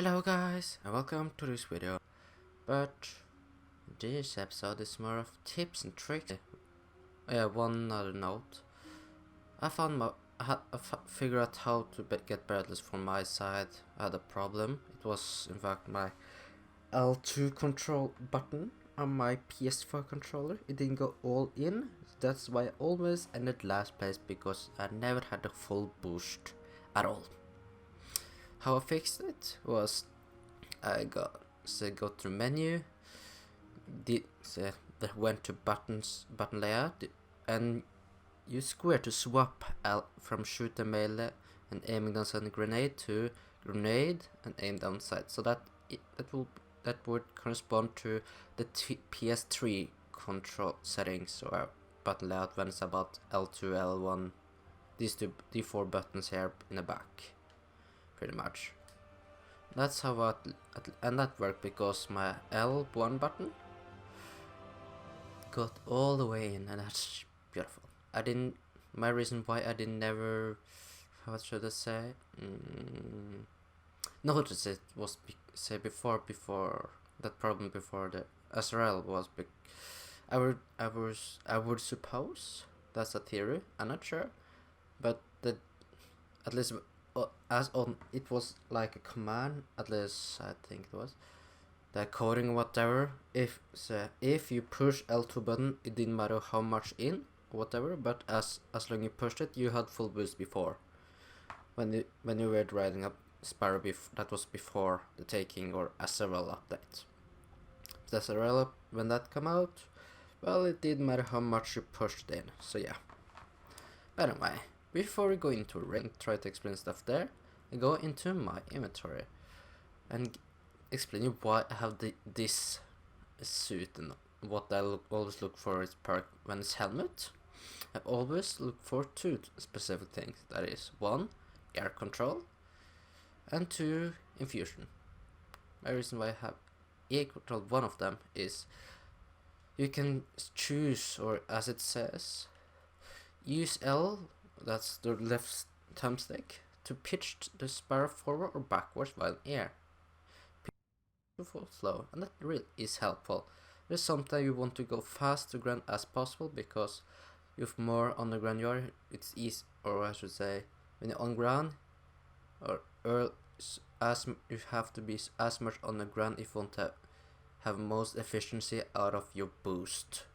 Hello guys and welcome to this video, but this episode is more of tips and tricks. One other note, I figured out how to get breadless from my side. I had a problem. It was in fact my L2 control button on my PS4 controller. It didn't go all in. That's why I always ended last place, because I never had a full boost at all. How I fixed it was I go to menu, went to button layout, and use square to swap L from shooter melee and aiming down sight grenade to grenade and aim down sight. So that would correspond to the PS3 control settings or button layout when it's about L2, L1, these four buttons here in the back. Pretty much. That's how and that worked because my L1 button got all the way in, and that's beautiful. My reason why I didn't never, what should I say, notice it was before that problem before the SRL was I would suppose that's a theory. I'm not sure, but at least. It was like a command, at least I think it was the coding whatever. If you push L2 button, it didn't matter how much in whatever, but as long you pushed it, you had full boost before when you were riding up Sparrow. That was before the taking or SRL update. The SRL when that come out, well, it didn't matter how much you pushed in. So yeah. But anyway, before we go into rank, try to explain stuff there, I go into my inventory and explain you why I have this suit and what I always look for is perk when it's helmet. I always look for two specific things. That is 1, air control, and 2, infusion. My reason why I have air control, one of them is you can choose, or as it says, use L, that's the left thumbstick, to pitch the Sparrow forward or backwards while in air. Beautiful flow, and that really is helpful. There's sometimes you want to go fast to ground as possible, because if more on the ground you are, it's easy, or I should say, when you're on ground, you have to be as much on the ground if you want to have most efficiency out of your boost.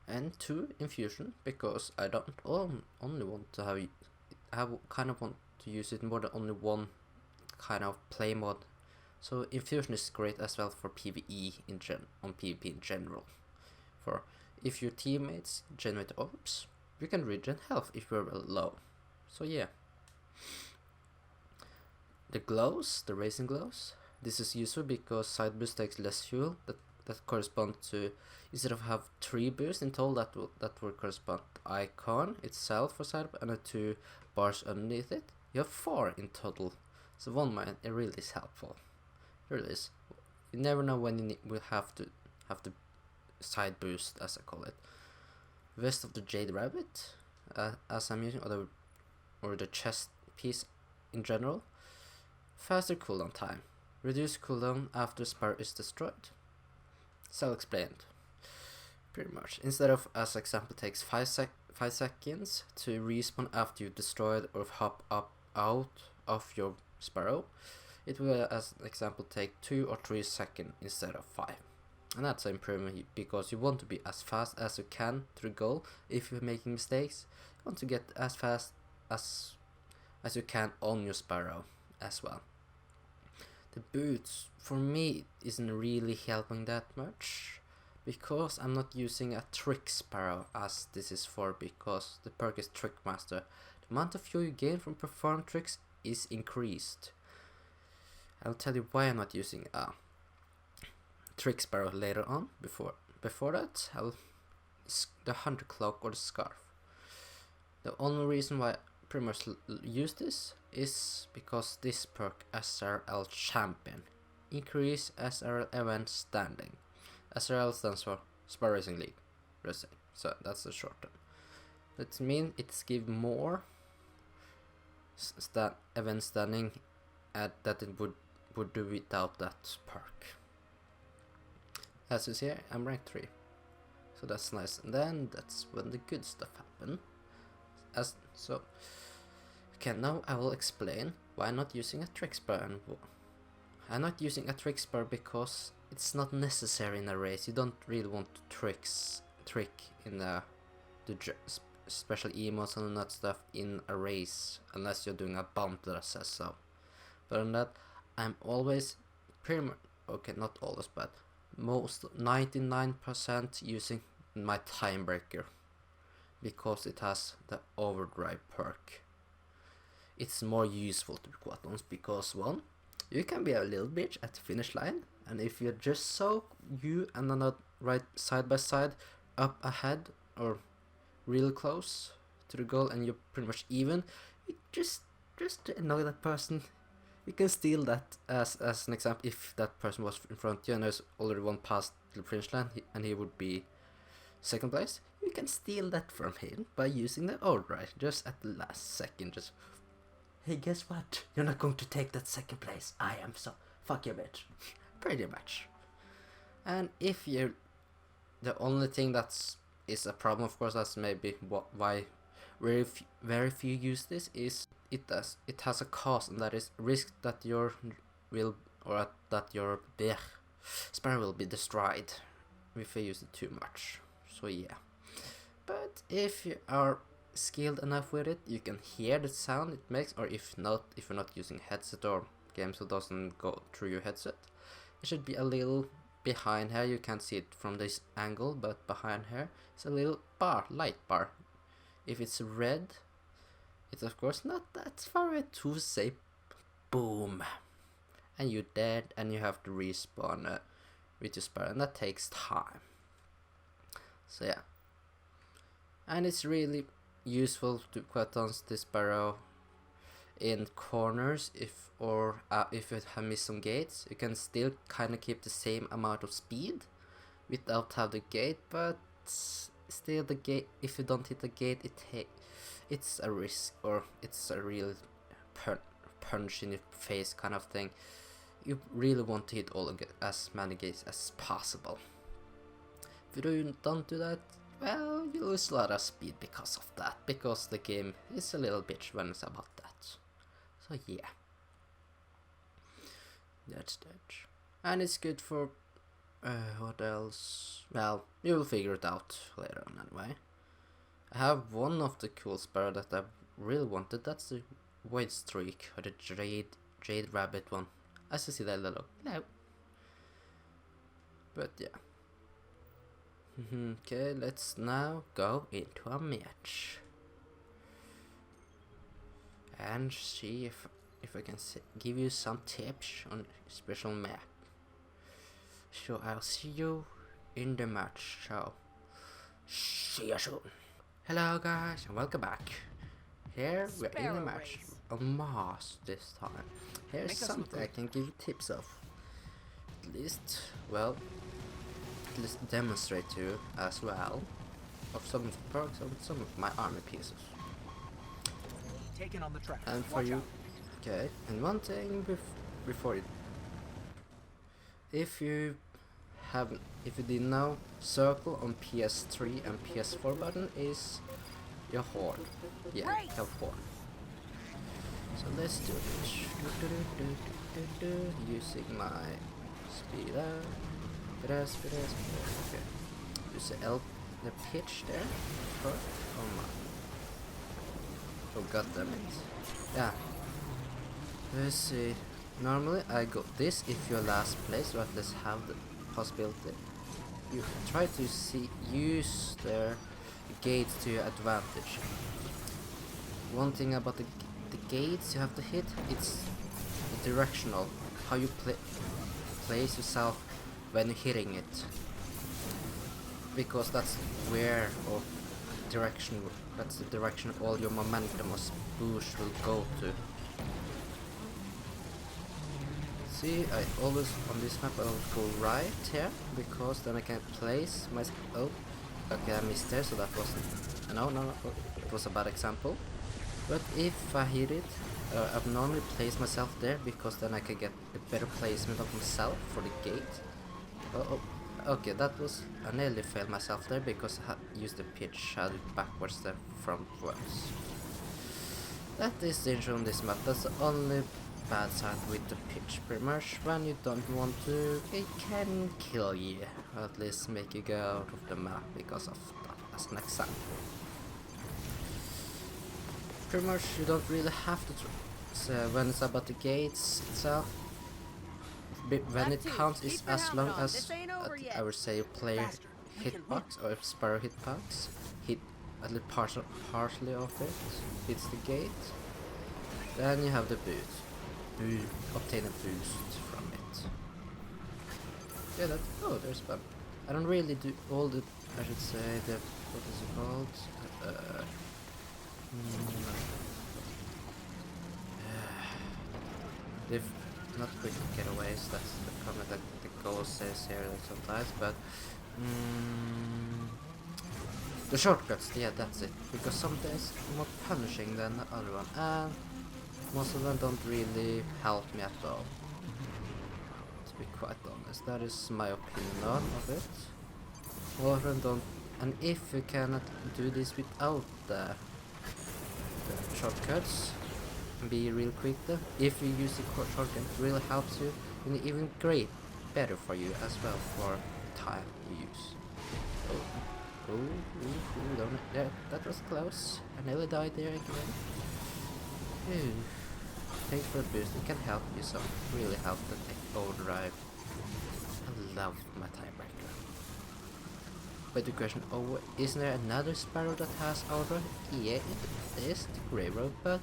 And 2, infusion, because I don't only want to have, I kind of want to use it more than only one kind of play mode. So infusion is great as well for PvE on PvP in general. For if your teammates generate orbs, you can regen health if you're low. So yeah. The glows, the racing glows, this is useful because side boost takes less fuel. That corresponds to, instead of have 3 boosts in total, that will correspond to icon itself for side and the 2 bars underneath it. You have 4 in total. So 1 mine, it really is helpful. It really is. You never know when you will have to side boost, as I call it. Vest of the Jade Rabbit, as I'm using, or the chest piece in general. Faster cooldown time. Reduce cooldown after Sparrow is destroyed. Self-explained, pretty much. Instead of, as example, takes 5 seconds to respawn after you destroyed or hop up out of your Sparrow, it will, as example, take 2 or 3 seconds instead of 5. And that's an improvement, because you want to be as fast as you can to the goal. If you're making mistakes, you want to get as fast as you can on your Sparrow as well. The boots, for me, isn't really helping that much, because I'm not using a trick Sparrow as this is for, because the perk is Trick Master. The amount of fuel you gain from perform tricks is increased. I'll tell you why I'm not using a Trick Sparrow later on. Before that, the Hunter Cloak or the Scarf. The only reason why I pretty much use this is because this perk, SRL Champion, increase SRL event standing. SRL stands for Sparrow Racing League, so that's the short term. That means it's give more event standing that it would do without that perk. As you see here, I'm rank 3, so that's nice. And then that's when the good stuff happen. Okay, now I will explain why I'm not using a trick spur. And I'm not using a trick spur because it's not necessary in a race. You don't really want to trick in the special emotes and that stuff in a race unless you're doing a bump that says so. But on that, I'm always pretty much, okay, not always, but most 99% using my time breaker because it has the overdrive perk. It's more useful to be quite honest because one, you can be a little bitch at the finish line, and if you're just so you and another right side by side up ahead or real close to the goal and you're pretty much even, you just to annoy that person, you can steal that as an example. If that person was in front of you and there's already one past the finish line and he would be second place, you can steal that from him by using the overdrive just at the last second. Just, hey, guess what? You're not going to take that second place. I am, so fuck you, bitch. Pretty much. And if you, the only thing that's is a problem, of course, that's maybe why very few use this, is it has a cost, and that is risk that your Sparrow will be destroyed if you use it too much. So yeah, but if you are skilled enough with it, you can hear the sound it makes, or if not, if you're not using headset or games that doesn't go through your headset, it should be a little behind here. You can't see it from this angle, but behind here is a little light bar. If it's red, it's of course not that far away to say boom, and you're dead, and you have to respawn with your Sparrow, and that takes time. So yeah, and it's really useful to quite honest this Sparrow in corners. If you have missed some gates, you can still kind of keep the same amount of speed without have the gate, but still the gate, if you don't hit the gate, it's a risk, or it's a real punch in your face kind of thing. You really want to hit as many gates as possible. If you don't do that, well, you lose a lot of speed because of that, because the game is a little bitch when it's about that. So yeah, that's that. And it's good for what else? Well, you will figure it out later on anyway. I have one of the cool Sparrow that I really wanted. That's the White Streak, or the Jade Rabbit one. As you see that little hello. But yeah. Okay, let's now go into a match and see if I can give you some tips on special map. So I'll see you in the match. So see you soon. Hello guys, and welcome back. Here we're in the match on Mars this time. Here's something I can give you tips of. At least, well, at least demonstrate to you as well of some of the perks of some of my army pieces. Taken on the track. And for you, okay. And one thing before you, if you didn't know, circle on PS3 and PS4 button is your horn. Yeah, your horn. So let's do this. Using my speeder. Okay. Use the pitch there. Oh my. Oh god damn it. Yeah. Let's see. Normally I go this if you're last place, or at least have the possibility. You try to use their gates to your advantage. One thing about the gates you have to hit, it's the directional, how you place yourself when you're hitting it, because that's where that's the direction all your momentum or boost will go to. See, I always on this map I always go right here, because then I can place my okay, I missed there, so that wasn't no, it was a bad example. But if I hit it, I normally place myself there because then I can get a better placement of myself for the gate. Oh, okay, that was, I nearly failed myself there because I used the pitch shadow backwards there from once. That is the issue on this map. That's the only bad side with the pitch. Pretty much when you don't want to, it can kill you, or at least make you go out of the map because of that, as an example. Pretty much you don't really have to so when it's about the gates itself, when it counts is as long as I would say player hitbox or Sparrow hitbox hit at least partially of it hits the gate, then you have the boost. Obtain a boost from it. Yeah, that. Oh, there's one. I don't really do all the. I should say the. What is it called? They've not quick getaways. That's the comment that the ghost says here sometimes, but. The shortcuts, yeah, that's it. Because some days more punishing than the other one, and most of them don't really help me at all. To be quite honest, that is my opinion of it. All of them don't, and if you cannot do this without the shortcuts, be real quick though. If you use the shortcut, it really helps you, and even great, better for you as well for time you use. Yeah, that was close. I nearly died there again. Thanks for the boost. It can help you some. Really help the tech overdrive. I love my tiebreaker. But the question, oh, isn't there another Sparrow that has overdrive? Yeah, it is the Grey Road, but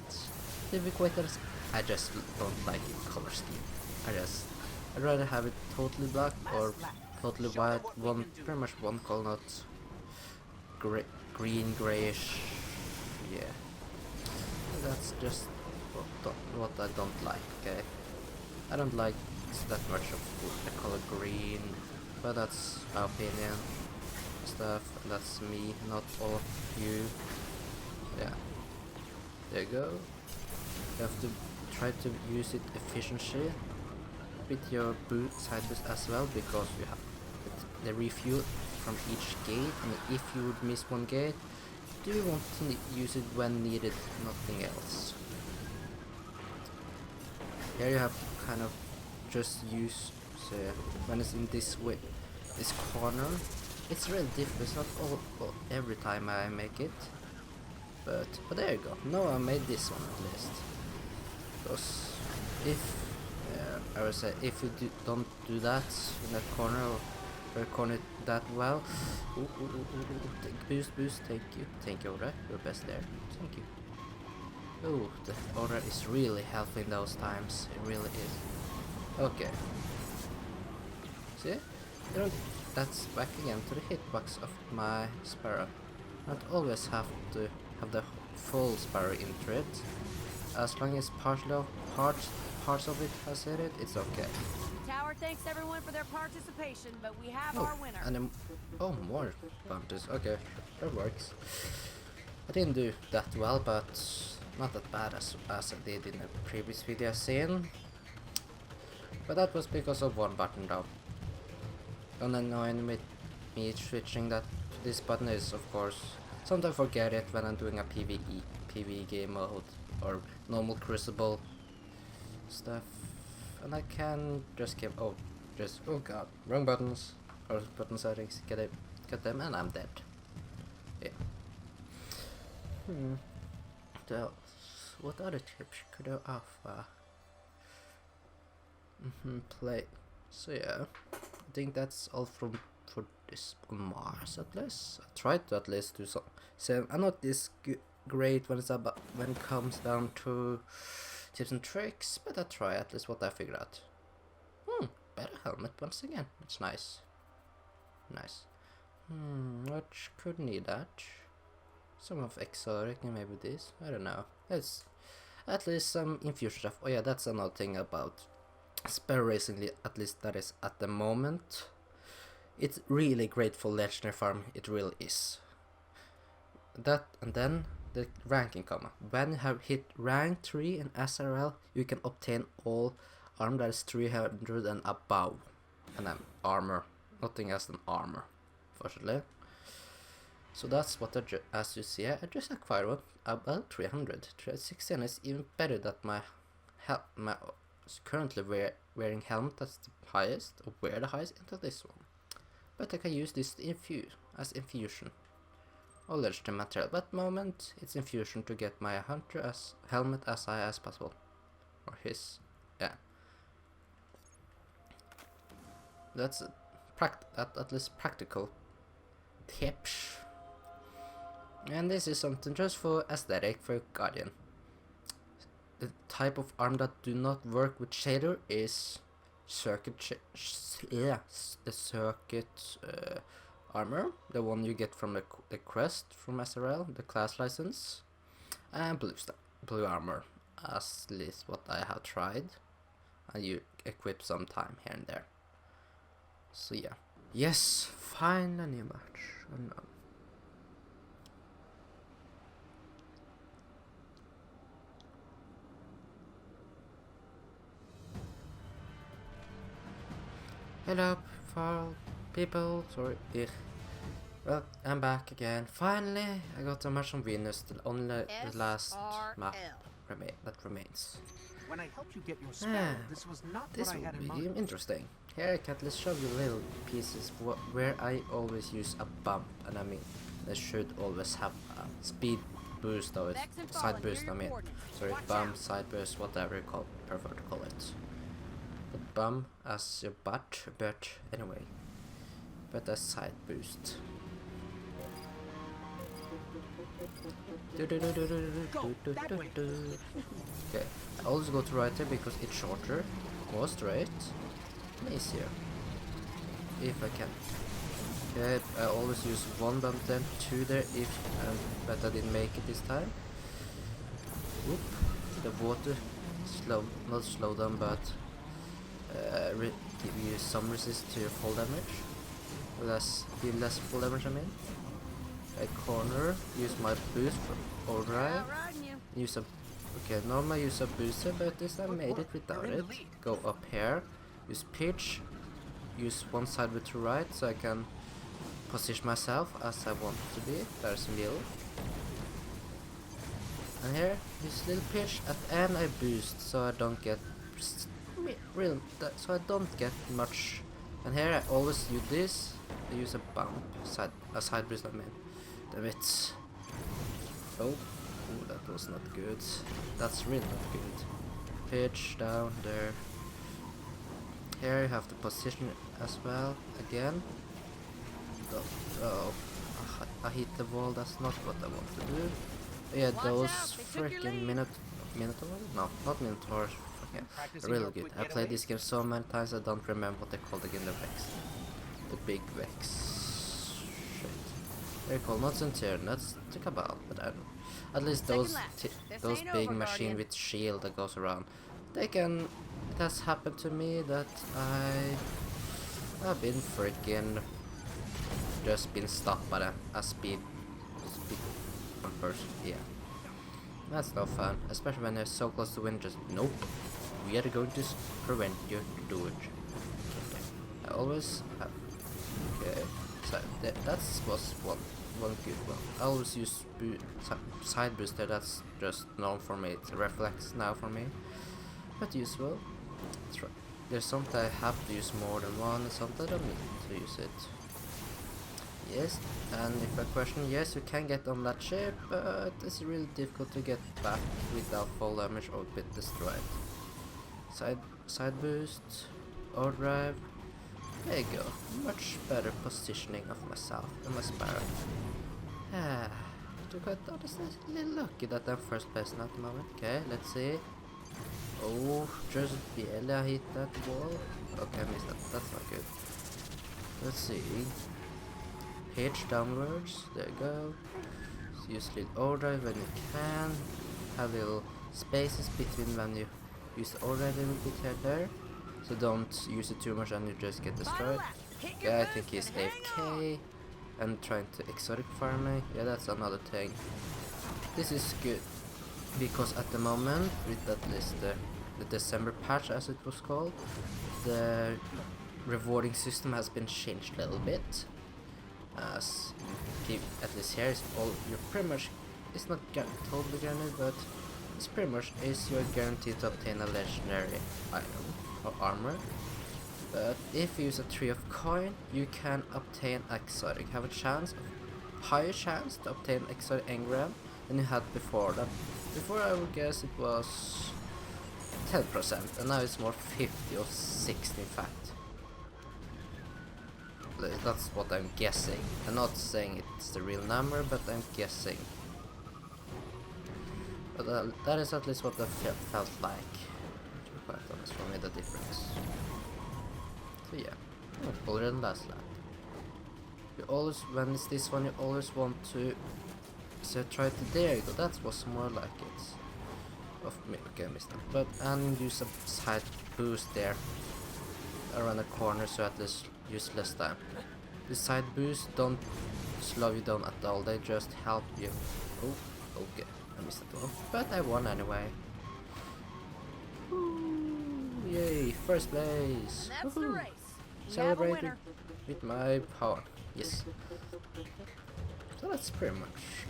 to be quite honest, I just don't like it color scheme. I'd rather have it totally black or totally white. Pretty much one color, not green, grayish. Yeah, that's just what I don't like. Okay, I don't like that much of the color green, but that's my opinion. Stuff. That's me, not all of you. Yeah, there you go. You have to try to use it efficiently with your side boost as well, because you have the refuel from each gate, and if you would miss one gate, do you want to use it when needed, nothing else. Here you have to kind of just use, so when it's in this way, this corner, it's really difficult. It's not all every time I make it, but there you go. No, I made this one at least. Because if I would say if you don't do that in that corner or corner that well, boost, thank you, Aura, you're best there, thank you. Oh, the Aura is really helping those times, it really is. Okay, see, that's back again to the hitbox of my Sparrow. Not always have to have the full Sparrow into it. As long as parts of it has hit it, it's okay. Tower thanks everyone for their participation, but we have our winner. And more bounties. Okay, that works. I didn't do that well, but not that bad as I did in the previous video scene. But that was because of one button though. And annoying with me switching that to this button is, of course, sometimes I forget it when I'm doing a PvE game mode or normal Crucible stuff, and I can just keep oh god, wrong buttons or button settings, get them, and I'm dead. Yeah. So, what other tips could I offer? Play. So yeah, I think that's all for this on Mars at least. I tried to at least do some. So I'm not this great when it comes down to tips and tricks, but I try at least what I figured out. Better helmet once again. It's nice. Nice. What could need that? Some of exotic and maybe this. I don't know. It's at least some infused stuff. Oh yeah, that's another thing about Sparrow Racing, at least that is at the moment. It's really great for legendary farm, it really is. That, and then the ranking comma. When you have hit rank 3 in SRL, you can obtain all armor that is 300 and above. And then armor, nothing else than armor, fortunately. So that's what as you see, I just acquired one about 300. 360, and it's even better that my currently wearing helmet that's the highest, or wear the highest into this one. But I can use this as infusion. Or legendary material, but moment it's infusion to get my hunter as helmet as high as possible. Or his, yeah. That's at least practical tips. And this is something just for aesthetic for Guardian. The type of arm that do not work with shader is circuit armor, the one you get from the crest from SRL, the class license, and blue armor, at least what I have tried, and you equip some time here and there. So yeah, yes, find a new match. Hello, people, sorry. Well, I'm back again. Finally, I got a match on Venus, only the last map that remains. When I helped you get your Sparrow, this was not this what I had in will be mind. interesting. Here I can show you little pieces where I always use a bump, and I mean, they should always have a speed boost or side boost. I mean, sorry, bump, side boost, whatever you prefer to call it. But bump as your butt, but anyway, but a side boost. Okay, I always go to right here because it's shorter, more straight, and easier, if I can. Okay, I always use one bump then, two there, but I didn't make it this time. Whoop, the water, not slow down, but give you some resist to your full damage. Deal less full damage, I mean. A corner, use my boost for overdrive. Use a normally use a booster, but this I made it without it. Go up here, use pitch, use one side with to right so I can position myself as I want to be. There's middle. And here, use little pitch. At the end I boost so I don't get much. And here I always use this. I use a bump, a side boost, I mean. Damn it. Oh, ooh, that was not good. That's really not good. Pitch down there. Here you have to position it as well. Again. Oh, I hit the wall. That's not what I want to do. Yeah, those freaking Minotaurs? No, not Minotaurs. Okay, really good. I played this game so many times I don't remember what they called again. The Vex. The big Vex. They're called not Centurion, that's the Cabal, but I don't know. At least those big machine with shield that goes around. It has happened to me that I've been freaking just been stopped by a speed person. Yeah, that's no fun, especially when you're so close to win. Just nope, we are going to prevent you to do it. I always have. Okay, so that was one good one. I always use side booster. That's just normal for me. It's a reflex now for me, but useful. That's right. There's something I have to use more than one, and something I don't need to use it. Yes, and if I question, yes, you can get on that ship, but it's really difficult to get back without full damage or bit destroyed. Side boost, overdrive. There you go. Much better positioning of myself and my Sparrow. To quite honestly, a little lucky that I'm first person at the moment. Okay, let's see. Oh, just barely I hit that wall. Okay, I missed that. That's not good. Let's see. Pitch downwards. There you go. So use little overdrive when you can. Have little spaces between when you use the overdrive a little bit here and there. So don't use it too much and you just get destroyed. Yeah, I think he's AFK and trying to exotic farm me. Yeah, that's another thing. this is good because at the moment, with at least the December patch as it was called, the rewarding system has been changed a little bit. As at least here is all you're pretty much, it's not totally guaranteed, but it's pretty much is you're guaranteed to obtain a legendary item or armor. But if you use a tree of coin, you can obtain exotic. Have a higher chance to obtain exotic engram than you had before. That before I would guess it was 10%, and now it's more 50 or 60 in fact. That's what I'm guessing. I'm not saying it's the real number, but I'm guessing. But that is at least what I felt like. To be quite honest, for me the difference. So yeah, older than last lap. You always, when it's this one, you always want to. So try to, there you go. That was more like it. Of me, okay, I missed that. But and use a side boost there around the corner, so at least use less time. The side boosts don't slow you down at all, they just help you. Oh, okay, I missed that one. But I won anyway. Woo, yay, first place! That's the race. Celebrating with my power, yes. So that's pretty much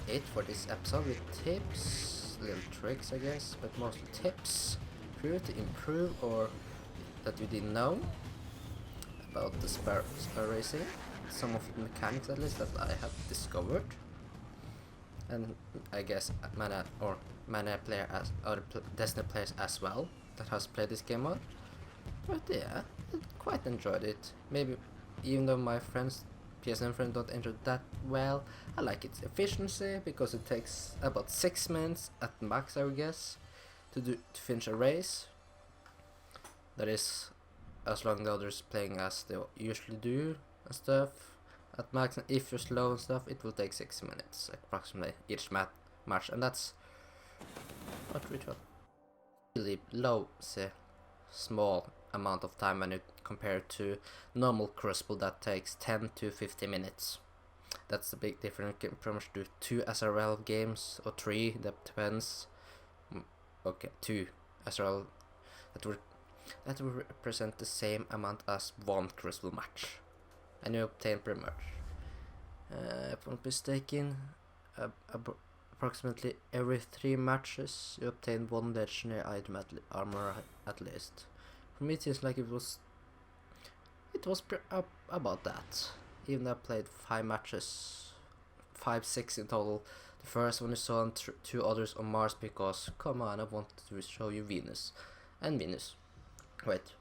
it for this episode with tips, little tricks I guess, but mostly tips for you to improve or that you didn't know about the Sparrow racing, some of the mechanics at least that I have discovered, and I guess many player as other Destiny players as well that has played this game mode. But yeah, I quite enjoyed it. Maybe even though my PSN friends don't enjoy it that well, I like its efficiency because it takes about 6 minutes at max I would guess to finish a race. That is as long as the others playing as they usually do and stuff at max, and if you're slow and stuff it will take 6 minutes approximately each match, and that's not really low, say small amount of time when you compare it to normal Crucible that takes 10 to 50 minutes. That's the big difference. You can pretty much do 2 SRL games or 3, that depends. Okay, 2 SRL that will represent the same amount as 1 Crucible match, and you obtain pretty much, if I'm not mistaken, approximately every 3 matches you obtain 1 legendary item armor at least. For me it seems like it was about that, even though I played 5 matches, 5-6 in total. The first one you saw and 2 others on Mars because, come on, I wanted to show you Venus. Wait,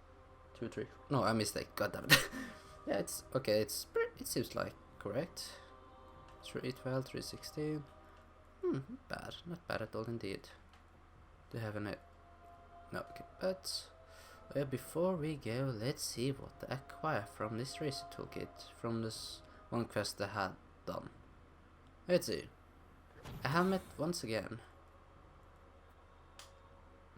2, 3. No, I mistake. God damn it. Yeah, it's okay. It seems like correct. 312, 316. Not bad at all indeed. Do you have any? No, okay. But before we go, let's see what I acquire from this racing toolkit from this one quest I had done. Let's see. A helmet once again.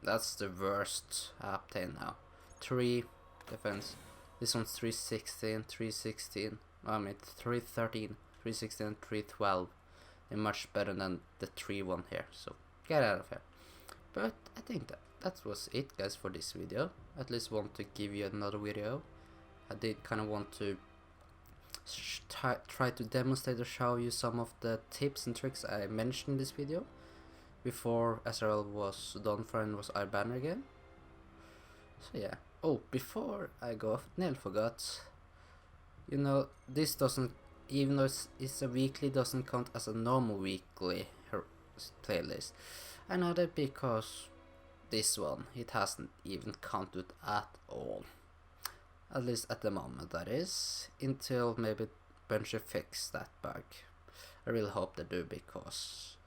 That's the worst I obtain now. 3 defense. This one's 316, 316. I mean 313, 316, and 312. They're much better than the 3 one here. So get out of here. But I think that was it, guys, for this video. At least want to give you another video. I did kind of want to try to demonstrate or show you some of the tips and tricks I mentioned in this video before SRL was done for and was our banner again. So yeah. Oh, before I go off, nearly forgot. You know, this doesn't, even though it's a weekly, doesn't count as a normal weekly playlist. I know that because this one, it hasn't even counted at all. At least at the moment, that is. Until maybe Bungie fix that bug. I really hope they do, because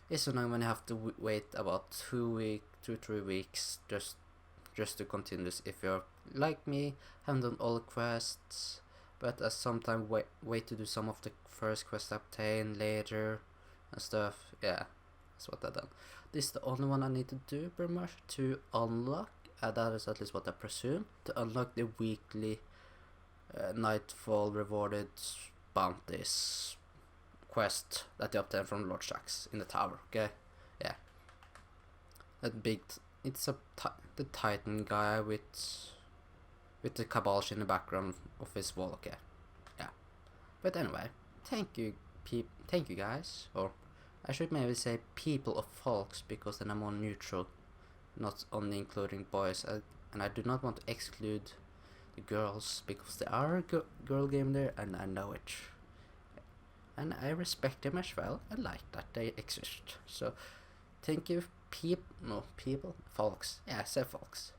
it's annoying when you have to wait about 2-3 weeks just to continue this if you're like me, haven't done all the quests, but sometimes wait to do some of the first quests obtain later and stuff. Yeah, that's what I've done. This is the only one I need to do pretty much to unlock, that is at least what I presume, to unlock the weekly Nightfall rewarded bounties quest that you obtain from Lord Shax in the tower, okay? That big. It's the Titan guy with the Kabalsh in the background of his wall. Okay, yeah. But anyway, thank you guys, or I should maybe say people of folks, because then I'm more neutral, not only including boys. And I do not want to exclude the girls, because there are a girl game there, and I know it. And I respect them as well. I like that they exist. So, thank you, people, folks. Yeah, I said folks.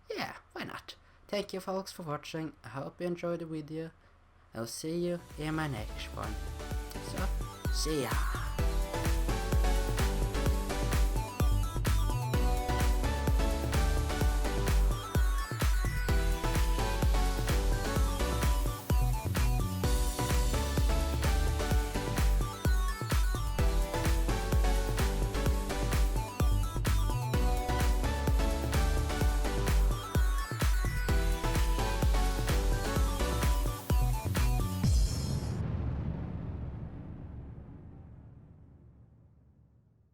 Yeah, why not? Thank you, folks, for watching. I hope you enjoyed the video. I'll see you in my next one. So, see ya.